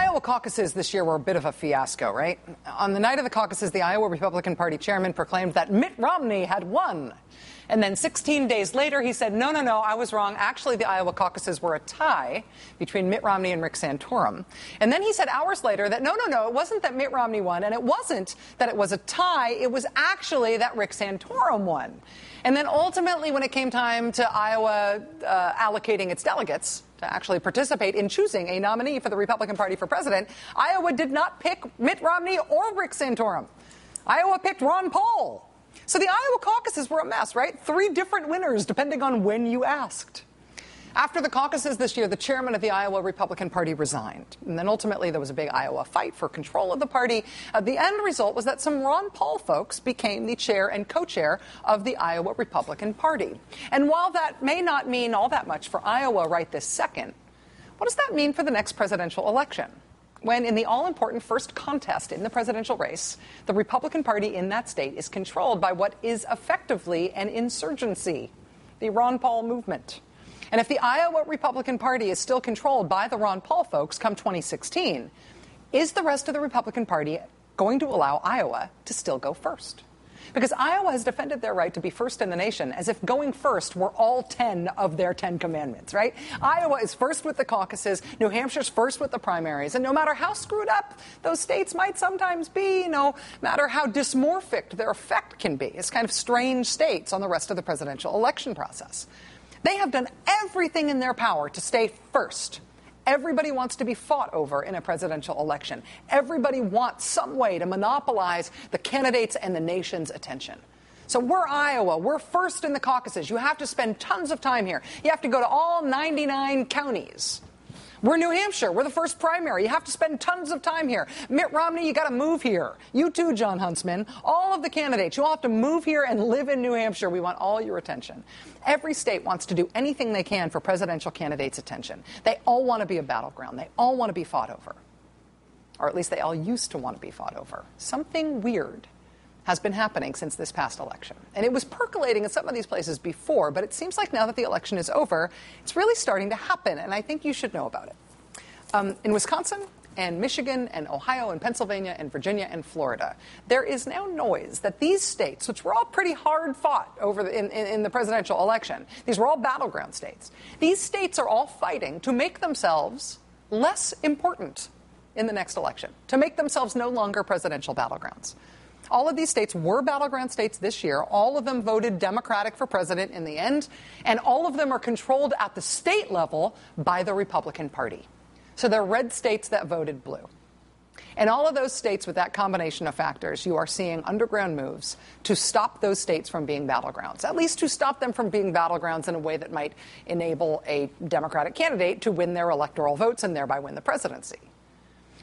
Iowa caucuses this year were a bit of a fiasco, right? On the night of the caucuses, the Iowa Republican Party chairman proclaimed that Mitt Romney had won. And then 16 days later, he said, no, I was wrong. Actually, the Iowa caucuses were a tie between Mitt Romney and Rick Santorum. And then he said hours later that no, it wasn't that Mitt Romney won, and it wasn't that it was a tie. It was actually that Rick Santorum won. And then ultimately, when it came time to Iowa allocating its delegates to actually participate in choosing a nominee for the Republican Party for president, Iowa did not pick Mitt Romney or Rick Santorum. Iowa picked Ron Paul. So the Iowa caucuses were a mess, right? 3 different winners, depending on when you asked. After the caucuses this year, the chairman of the Iowa Republican Party resigned. And then ultimately, there was a big Iowa fight for control of the party. The end result was that some Ron Paul folks became the chair and co-chair of the Iowa Republican Party. And while that may not mean all that much for Iowa right this second, what does that mean for the next presidential election? When in the all-important first contest in the presidential race, the Republican Party in that state is controlled by what is effectively an insurgency, the Ron Paul movement. And if the Iowa Republican Party is still controlled by the Ron Paul folks come 2016, is the rest of the Republican Party going to allow Iowa to still go first? Because Iowa has defended their right to be first in the nation as if going first were all 10 of their 10 commandments, right? Iowa is first with the caucuses, New Hampshire's first with the primaries, and no matter how screwed up those states might sometimes be, no matter how dysmorphic their effect can be as kind of strange states on the rest of the presidential election process, they have done everything in their power to stay first. Everybody wants to be fought over in a presidential election. Everybody wants some way to monopolize the candidates and the nation's attention. So we're Iowa. We're first in the caucuses. You have to spend tons of time here. You have to go to all 99 counties. We're New Hampshire. We're the first primary. You have to spend tons of time here. Mitt Romney, you got to move here. You too, John Huntsman. All of the candidates, you all have to move here and live in New Hampshire. We want all your attention. Every state wants to do anything they can for presidential candidates' attention. They all want to be a battleground. They all want to be fought over. Or at least they all used to want to be fought over. Something weird has been happening since this past election. And it was percolating in some of these places before, but it seems like now that the election is over, it's really starting to happen, and I think you should know about it. In Wisconsin and Michigan and Ohio and Pennsylvania and Virginia and Florida, there is now noise that these states, which were all pretty hard fought over in the presidential election, these were all battleground states, these states are all fighting to make themselves less important in the next election, to make themselves no longer presidential battlegrounds. All of these states were battleground states this year. All of them voted Democratic for president in the end, and all of them are controlled at the state level by the Republican Party. So they're red states that voted blue. In all of those states with that combination of factors, you are seeing underground moves to stop those states from being battlegrounds, at least to stop them from being battlegrounds in a way that might enable a Democratic candidate to win their electoral votes and thereby win the presidency.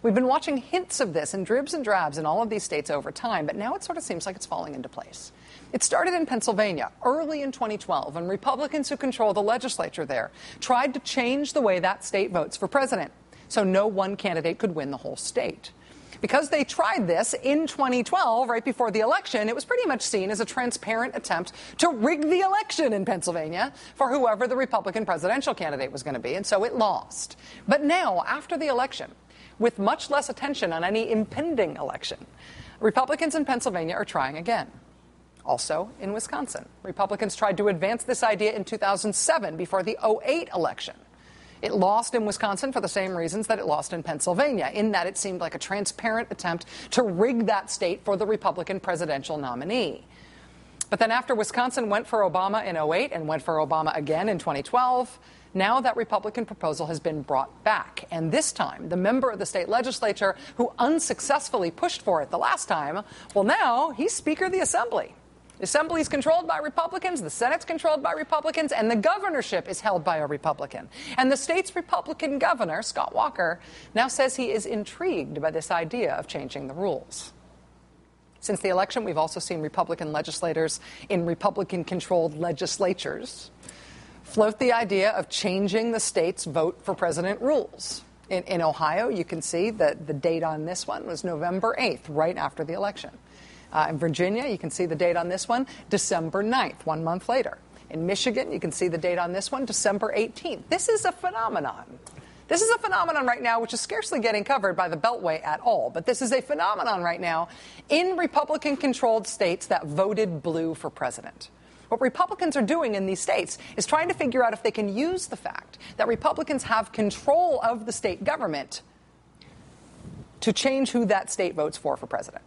We've been watching hints of this in dribs and drabs in all of these states over time, but now it sort of seems like it's falling into place. It started in Pennsylvania early in 2012 when Republicans who control the legislature there tried to change the way that state votes for president, so no one candidate could win the whole state. Because they tried this in 2012, right before the election, it was pretty much seen as a transparent attempt to rig the election in Pennsylvania for whoever the Republican presidential candidate was going to be, and so it lost. But now, after the election, with much less attention on any impending election, Republicans in Pennsylvania are trying again. Also in Wisconsin, Republicans tried to advance this idea in 2007 before the 2008 election. It lost in Wisconsin for the same reasons that it lost in Pennsylvania, in that it seemed like a transparent attempt to rig that state for the Republican presidential nominee. But then after Wisconsin went for Obama in 2008 and went for Obama again in 2012, now that Republican proposal has been brought back. And this time, the member of the state legislature who unsuccessfully pushed for it the last time, well, now he's Speaker of the Assembly. The Assembly is controlled by Republicans, the Senate's controlled by Republicans, and the governorship is held by a Republican. And the state's Republican governor, Scott Walker, now says he is intrigued by this idea of changing the rules. Since the election, we've also seen Republican legislators in Republican-controlled legislatures float the idea of changing the state's vote for president rules. In Ohio, you can see that the date on this one was November 8th, right after the election. In Virginia, you can see the date on this one, December 9th, 1 month later. In Michigan, you can see the date on this one, December 18th. This is a phenomenon This is a phenomenon right now which is scarcely getting covered by the Beltway at all. But this is a phenomenon right now in Republican-controlled states that voted blue for president. What Republicans are doing in these states is trying to figure out if they can use the fact that Republicans have control of the state government to change who that state votes for president.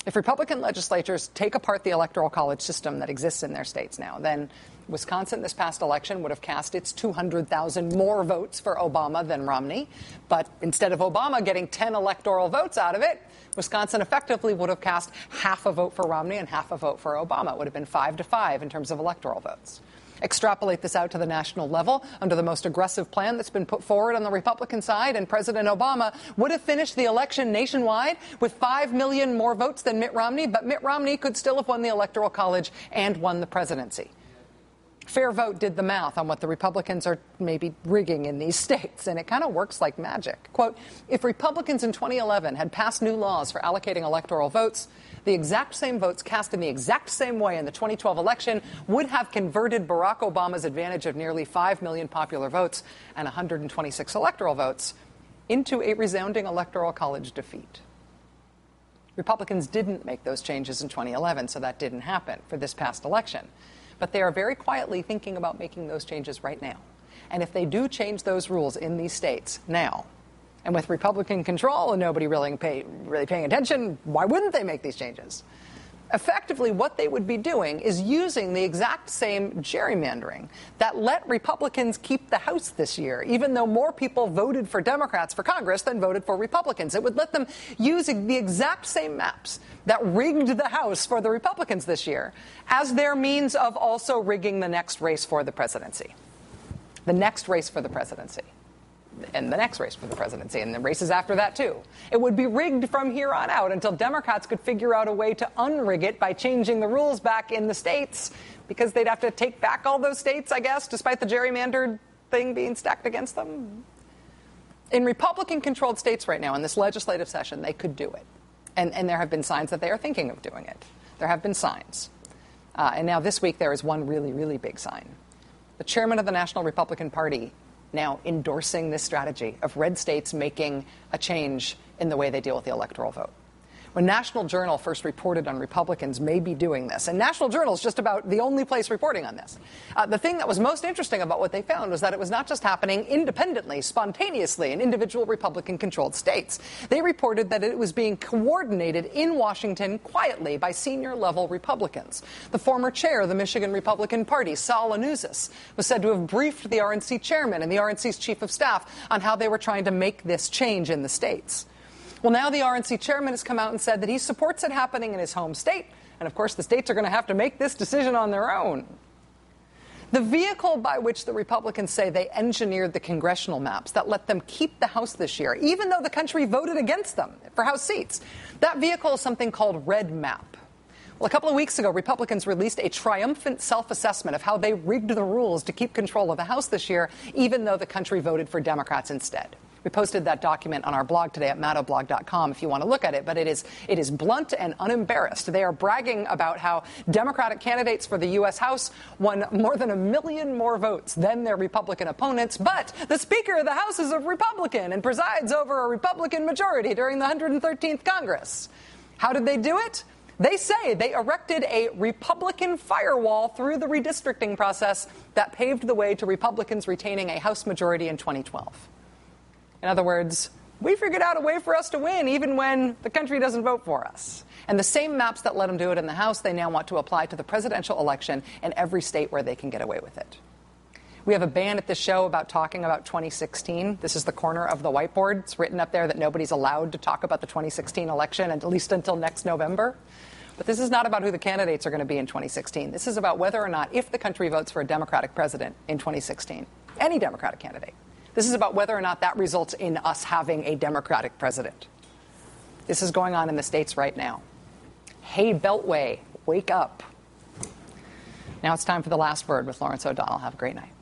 If Republican legislatures take apart the electoral college system that exists in their states now, then Wisconsin this past election would have cast its 200,000 more votes for Obama than Romney. But instead of Obama getting 10 electoral votes out of it, Wisconsin effectively would have cast half a vote for Romney and half a vote for Obama. It would have been 5-5 in terms of electoral votes. Extrapolate this out to the national level under the most aggressive plan that's been put forward on the Republican side, and President Obama would have finished the election nationwide with 5 million more votes than Mitt Romney, but Mitt Romney could still have won the Electoral College and won the presidency. Fair Vote did the math on what the Republicans are maybe rigging in these states, and it kind of works like magic. Quote, if Republicans in 2011 had passed new laws for allocating electoral votes, the exact same votes cast in the exact same way in the 2012 election would have converted Barack Obama's advantage of nearly 5 million popular votes and 126 electoral votes into a resounding Electoral College defeat. Republicans didn't make those changes in 2011, so that didn't happen for this past election. But they are very quietly thinking about making those changes right now. And if they do change those rules in these states now, and with Republican control and nobody really paying attention, why wouldn't they make these changes? Effectively, what they would be doing is using the exact same gerrymandering that let Republicans keep the House this year, even though more people voted for Democrats for Congress than voted for Republicans. It would let them use the exact same maps that rigged the House for the Republicans this year as their means of also rigging the next race for the presidency. The next race for the presidency. And the next race for the presidency, and the races after that, too. It would be rigged from here on out until Democrats could figure out a way to unrig it by changing the rules back in the states, because they'd have to take back all those states, I guess, despite the gerrymandered thing being stacked against them. In Republican-controlled states right now, in this legislative session, they could do it. And there have been signs that they are thinking of doing it. There have been signs. And now this week there is one really, really big sign. The chairman of the National Republican Party now endorsing this strategy of red states making a change in the way they deal with the electoral vote. When National Journal first reported on Republicans may be doing this, and National Journal is just about the only place reporting on this, the thing that was most interesting about what they found was that it was not just happening independently, spontaneously in individual Republican-controlled states. They reported that it was being coordinated in Washington quietly by senior-level Republicans. The former chair of the Michigan Republican Party, Saul Anuzis, was said to have briefed the RNC chairman and the RNC's chief of staff on how they were trying to make this change in the states. Well, now the RNC chairman has come out and said that he supports it happening in his home state. And, of course, the states are going to have to make this decision on their own. The vehicle by which the Republicans say they engineered the congressional maps that let them keep the House this year, even though the country voted against them for House seats, that vehicle is something called Red Map. Well, a couple of weeks ago, Republicans released a triumphant self-assessment of how they rigged the rules to keep control of the House this year, even though the country voted for Democrats instead. We posted that document on our blog today at maddowblog.com if you want to look at it, but it is blunt and unembarrassed. They are bragging about how Democratic candidates for the U.S. House won more than 1 million more votes than their Republican opponents, but the Speaker of the House is a Republican and presides over a Republican majority during the 113th Congress. How did they do it? They say they erected a Republican firewall through the redistricting process that paved the way to Republicans retaining a House majority in 2012. In other words, we figured out a way for us to win even when the country doesn't vote for us. And the same maps that let them do it in the House, they now want to apply to the presidential election in every state where they can get away with it. We have a ban at this show about talking about 2016. This is the corner of the whiteboard. It's written up there that nobody's allowed to talk about the 2016 election, at least until next November. But this is not about who the candidates are going to be in 2016. This is about whether or not, if the country votes for a Democratic president in 2016, any Democratic candidate, this is about whether or not that results in us having a Democratic president. This is going on in the states right now. Hey, Beltway, wake up. Now it's time for The Last Word with Lawrence O'Donnell. Have a great night.